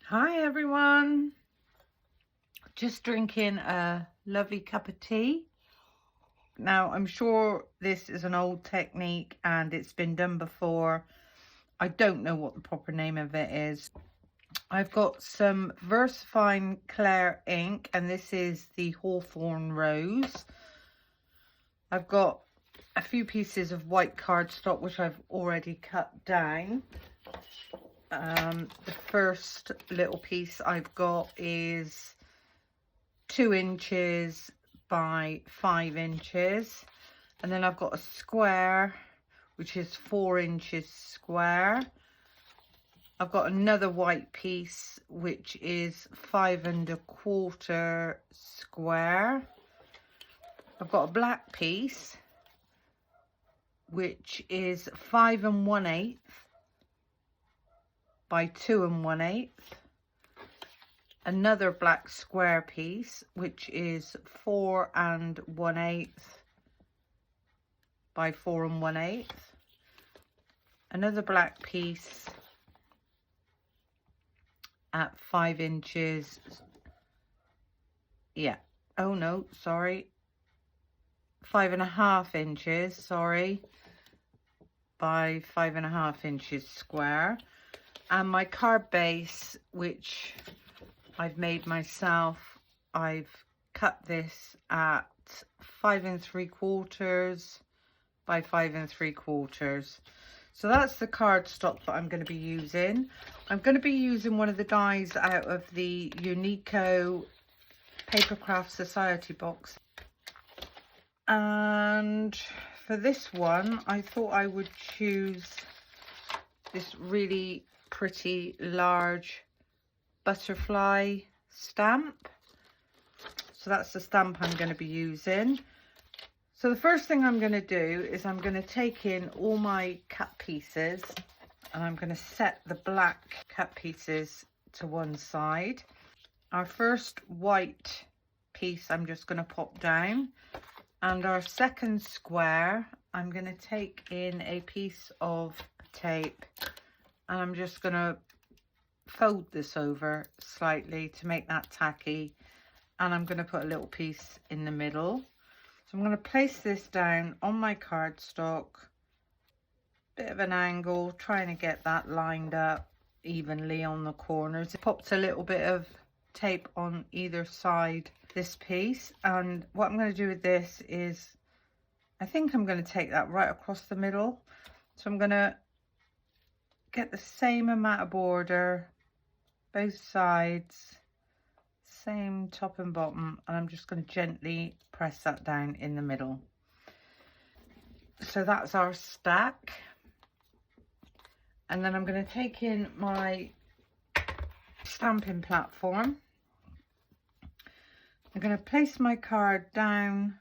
Hi everyone, just drinking a lovely cup of tea. Now I'm sure this is an old technique and it's been done before. I don't know what the proper name of it is. I've got some VersaFine Clair ink and this is the Hawthorn Rose. I've got a few pieces of white cardstock which I've already cut down. The first little piece I've got is 2 inches by 5 inches, and then I've got a square which is 4 inches square. I've got another white piece which is 5 1/4 square. I've got a black piece which is 5 1/8 by 2 1/8. Another black square piece which is 4 1/8 by 4 1/8. Another black piece at 5 inches. Yeah, oh no, sorry, 5 1/2 inches, sorry, by 5 1/2 inches square. And my card base, which I've made myself, I've cut this at 5 3/4 by 5 3/4. So that's the cardstock that I'm going to be using. I'm going to be using one of the dies out of the Unico Papercraft Society box. And for this one, I thought I would choose this really pretty large butterfly stamp. So that's the stamp I'm going to be using. So the first thing I'm going to do is I'm going to take in all my cut pieces and I'm going to set the black cut pieces to one side. Our first white piece I'm just going to pop down, and our second square I'm going to take in a piece of tape and I'm just going to fold this over slightly to make that tacky, and I'm going to put a little piece in the middle. So I'm going to place this down on my cardstock, bit of an angle, trying to get that lined up evenly on the corners. I popped a little bit of tape on either side this piece, and what I'm going to do with this is I think I'm going to take that right across the middle. So I'm going to get the same amount of border both sides, same top and bottom, and I'm just going to gently press that down in the middle. So that's our stack. And then I'm going to take in my stamping platform. I'm going to place my card down,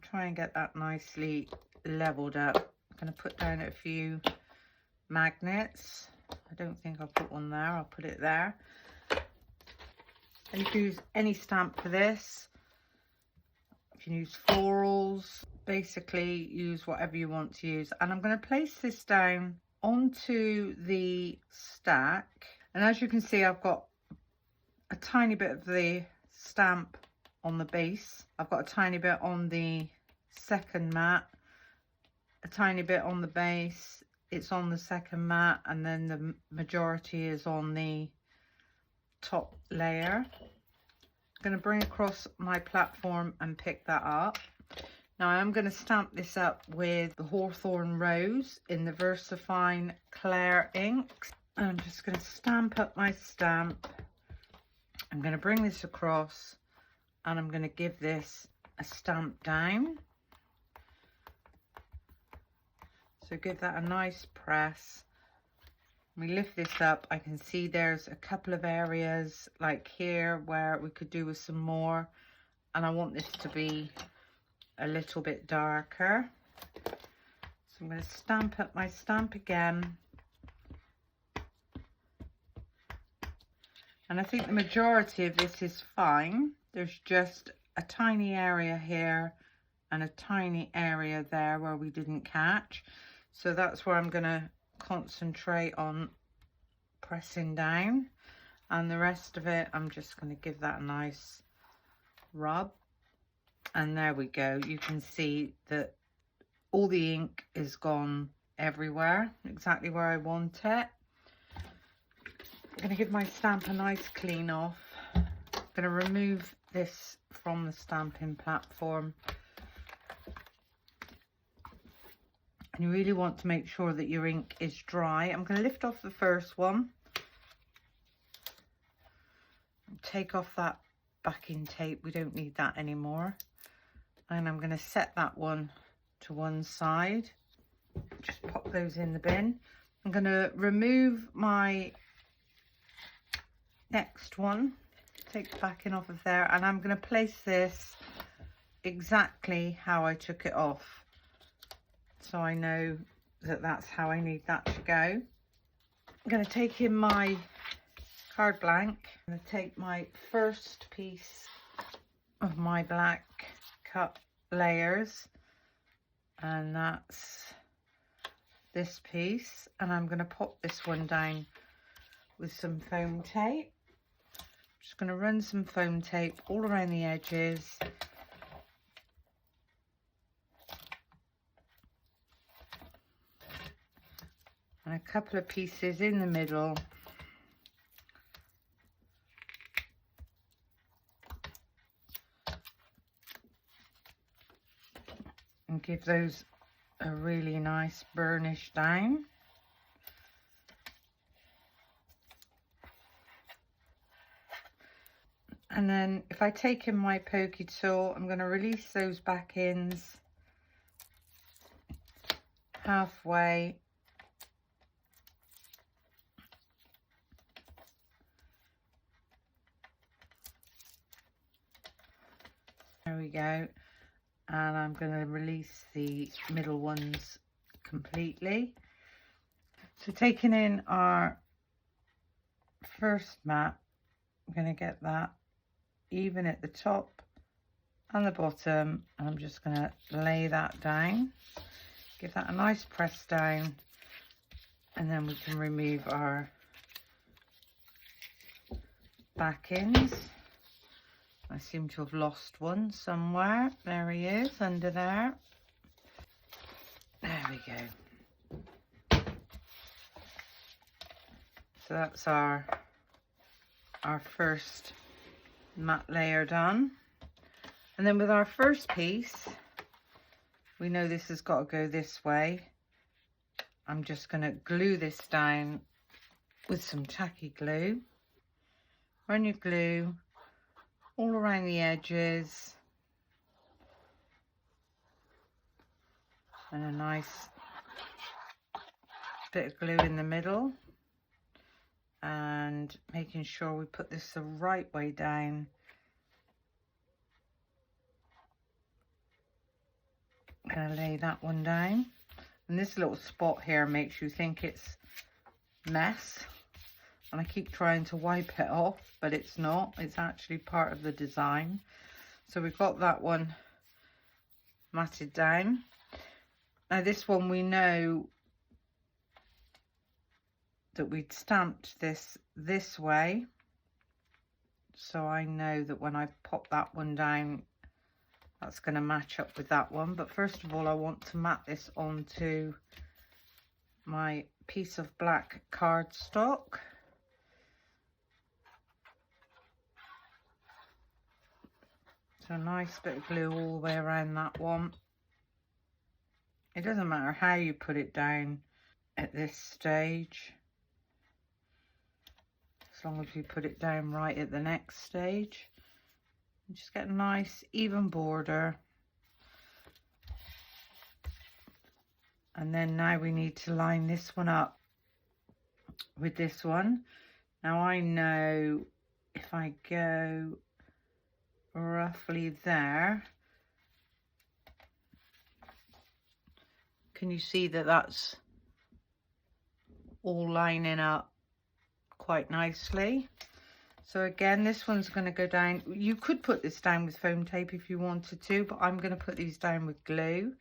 try and get that nicely leveled up. I'm going to put down a few magnets. I don't think I'll put one there, I'll put it there. And you can use any stamp for this. You can use florals, basically use whatever you want to use. And I'm going to place this down onto the stack. And as you can see, I've got a tiny bit of the stamp on the base. I've got a tiny bit on the second mat, a tiny bit on the base. It's on the second mat, and then the majority is on the top layer. I'm going to bring across my platform and pick that up. Now I'm going to stamp this up with the Hawthorn Rose in the VersaFine Clair inks. I'm just going to stamp up my stamp. I'm going to bring this across and I'm going to give this a stamp down. So give that a nice press. We lift this up, I can see there's a couple of areas like here where we could do with some more, and I want this to be a little bit darker. So I'm going to stamp up my stamp again. And I think the majority of this is fine. There's just a tiny area here and a tiny area there where we didn't catch. So that's where I'm going to concentrate on pressing down. and the rest of it I'm just going to give that a nice rub. And there we go. You can see that all the ink is gone everywhere, exactly where I want it. I'm going to give my stamp a nice clean off. I'm going to remove this from the stamping platform. And you really want to make sure that your ink is dry. I'm going to lift off the first one. Take off that backing tape. We don't need that anymore. And I'm going to set that one to one side. Just pop those in the bin. I'm going to remove my next one. Take the backing off of there. And I'm going to place this exactly how I took it off. So I know that that's how I need that to go. I'm going to take in my card blank. I'm going to take my first piece of my black cut layers, and that's this piece, and I'm going to pop this one down with some foam tape. Just going to run some foam tape all around the edges. And a couple of pieces in the middle. And give those a really nice burnish down. And then if I take in my pokey tool, I'm going to release those back ends halfway. There we go. And I'm going to release the middle ones completely. So taking in our first mat, I'm going to get that even at the top and the bottom, and I'm just going to lay that down, give that a nice press down, and then we can remove our backings. I seem to have lost one somewhere. There he is, under there. There we go. So that's our first matte layer done. And then with our first piece, we know this has got to go this way. I'm just going to glue this down with some tacky glue. Run your glue all around the edges, and a nice bit of glue in the middle, and making sure we put this the right way down. I'm going to lay that one down, and this little spot here makes you think it's mess. And I keep trying to wipe it off, but it's not. It's actually part of the design. So we've got that one matted down. Now this one, we know that we'd stamped this way. So I know that when I pop that one down, that's going to match up with that one. But first of all, I want to mat this onto my piece of black cardstock. So a nice bit of glue all the way around that one. It doesn't matter how you put it down at this stage, as long as you put it down right at the next stage. And just get a nice even border. And then now we need to line this one up with this one. Now I know if I go roughly there, can you see that that's all lining up quite nicely? So again, this one's going to go down. You could put this down with foam tape if you wanted to, but I'm going to put these down with glue.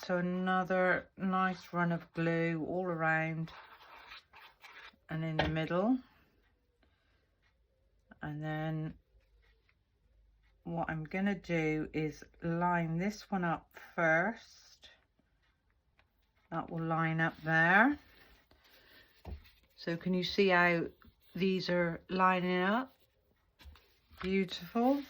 So another nice run of glue all around. and in the middle. And then what I'm going to do is line this one up first. That will line up there. So can you see how these are lining up? Beautiful.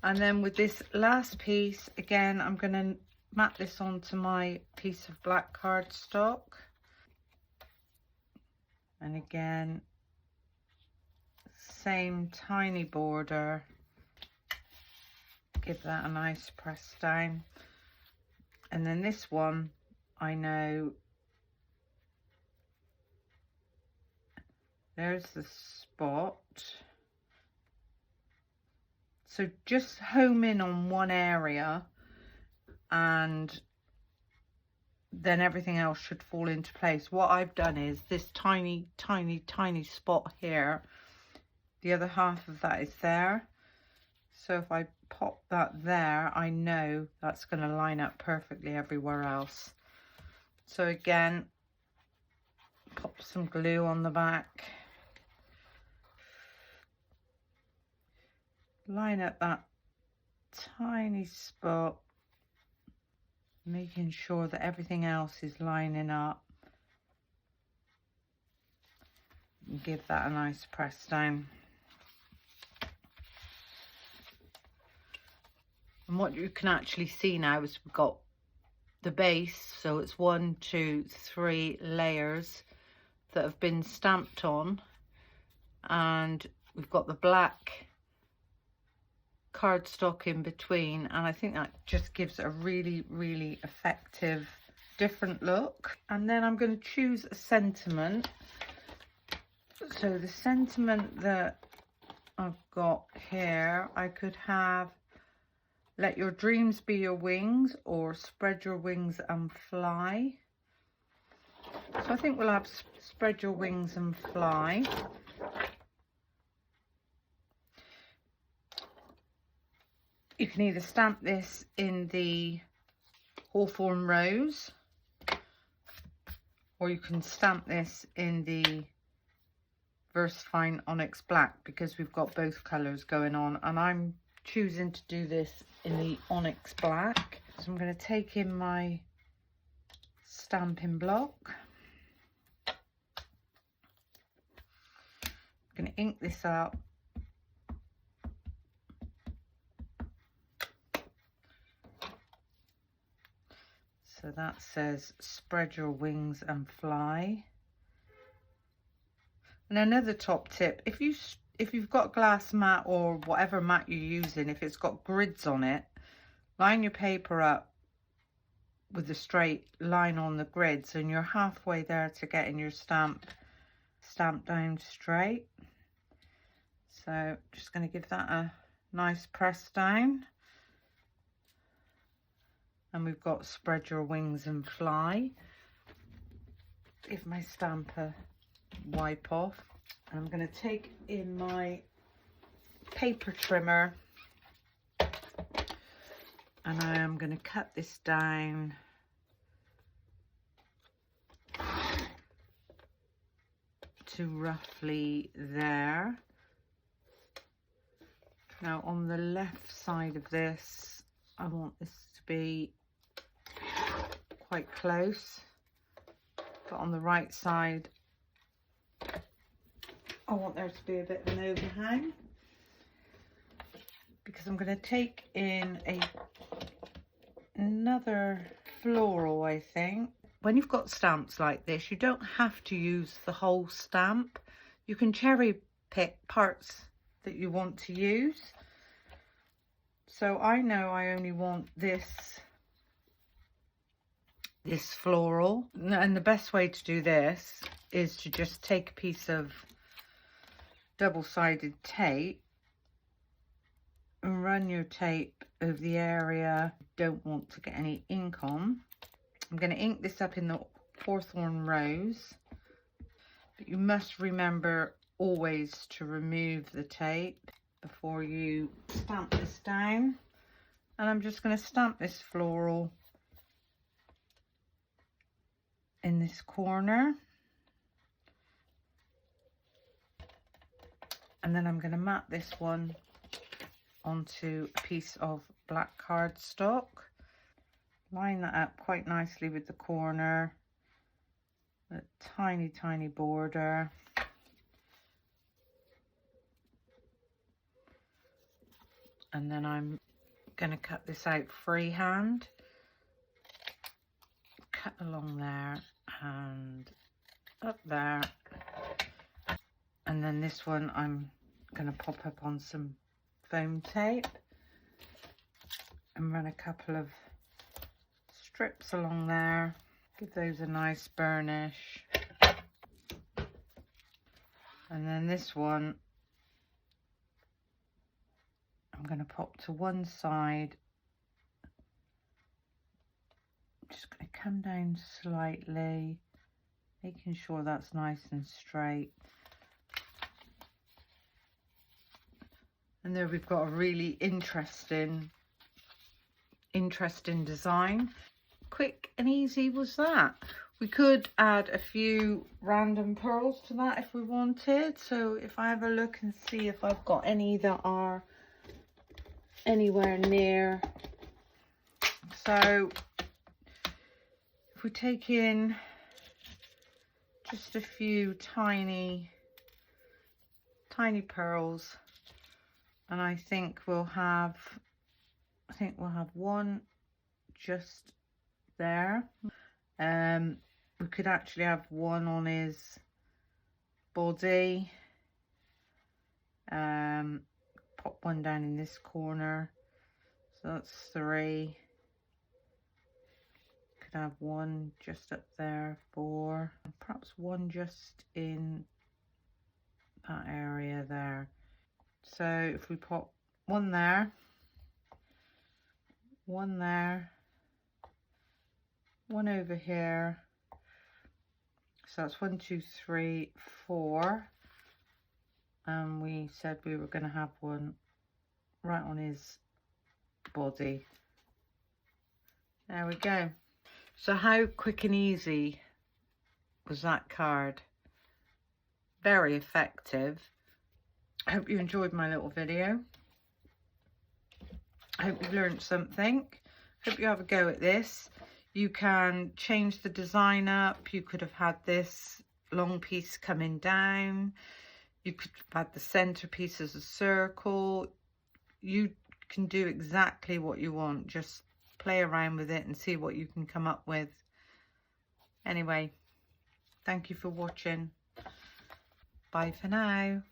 And then with this last piece, again, I'm going to mat this onto my piece of black cardstock. And again, same tiny border. Give that a nice press down. And then this one, I know there's the spot. So just home in on one area and then everything else should fall into place. What I've done is this tiny, tiny, tiny spot here. The other half of that is there. So if I pop that there, I know that's going to line up perfectly everywhere else. So again, pop some glue on the back. Line up that tiny spot, making sure that everything else is lining up. And give that a nice press down. And what you can actually see now is we've got the base, so it's 1, 2, 3 layers that have been stamped on, and we've got the black cardstock in between, and I think that just gives a really, really effective different look. And then I'm going to choose a sentiment. So the sentiment that I've got here, I could have let your dreams be your wings, or spread your wings and fly. So I think we'll have spread your wings and fly. You can either stamp this in the Hawthorn Rose, or you can stamp this in the VersaFine Onyx Black, because we've got both colours going on, and I'm choosing to do this in the Onyx Black. So I'm going to take in my stamping block. I'm going to ink this up. So that says spread your wings and fly. And another top tip, if you've got glass mat or whatever mat you're using, if it's got grids on it, line your paper up with a straight line on the grids, and you're halfway there to getting your stamp down straight. So just going to give that a nice press down. And we've got spread your wings and fly. Give my stamp a wipe off. And I'm going to take in my paper trimmer, and I am going to cut this down to roughly there. Now on the left side of this, I want this to be quite close, but on the right side I want there to be a bit of an overhang, because I'm going to take in another floral, I think. When you've got stamps like this, you don't have to use the whole stamp. You can cherry pick parts that you want to use. So I know I only want this floral, and the best way to do this is to just take a piece of double-sided tape and run your tape over the area you don't want to get any ink on. I'm going to ink this up in the Hawthorn Rose, but you must remember always to remove the tape before you stamp this down. And I'm just going to stamp this floral in this corner. And then I'm going to mat this one onto a piece of black cardstock. Line that up quite nicely with the corner. A tiny, tiny border. And then I'm going to cut this out freehand. Cut along there and up there. And then this one I'm going to pop up on some foam tape and run a couple of strips along there. Give those a nice burnish. And then this one I'm going to pop to one side. Just going to come down slightly, making sure that's nice and straight. And there we've got a really interesting design. Quick and easy was that. We could add a few random pearls to that if we wanted. So if I have a look and see if I've got any that are anywhere near. So if we take in just a few tiny pearls, and I think we'll have one just there. We could actually have one on his body. Pop one down in this corner, so that's 3. Could have one just up there, 4, and perhaps one just in that area there. So if we pop one there, one there, one over here, so that's 1, 2, 3, 4. And we said we were going to have one right on his body. There we go. So how quick and easy was that card? Very effective. I hope you enjoyed my little video. I hope you've learned something. Hope you have a go at this. You can change the design up. You could have had this long piece coming down. You could have had the centerpiece as a circle. You can do exactly what you want. Just play around with it and see what you can come up with. Anyway, thank you for watching. Bye for now.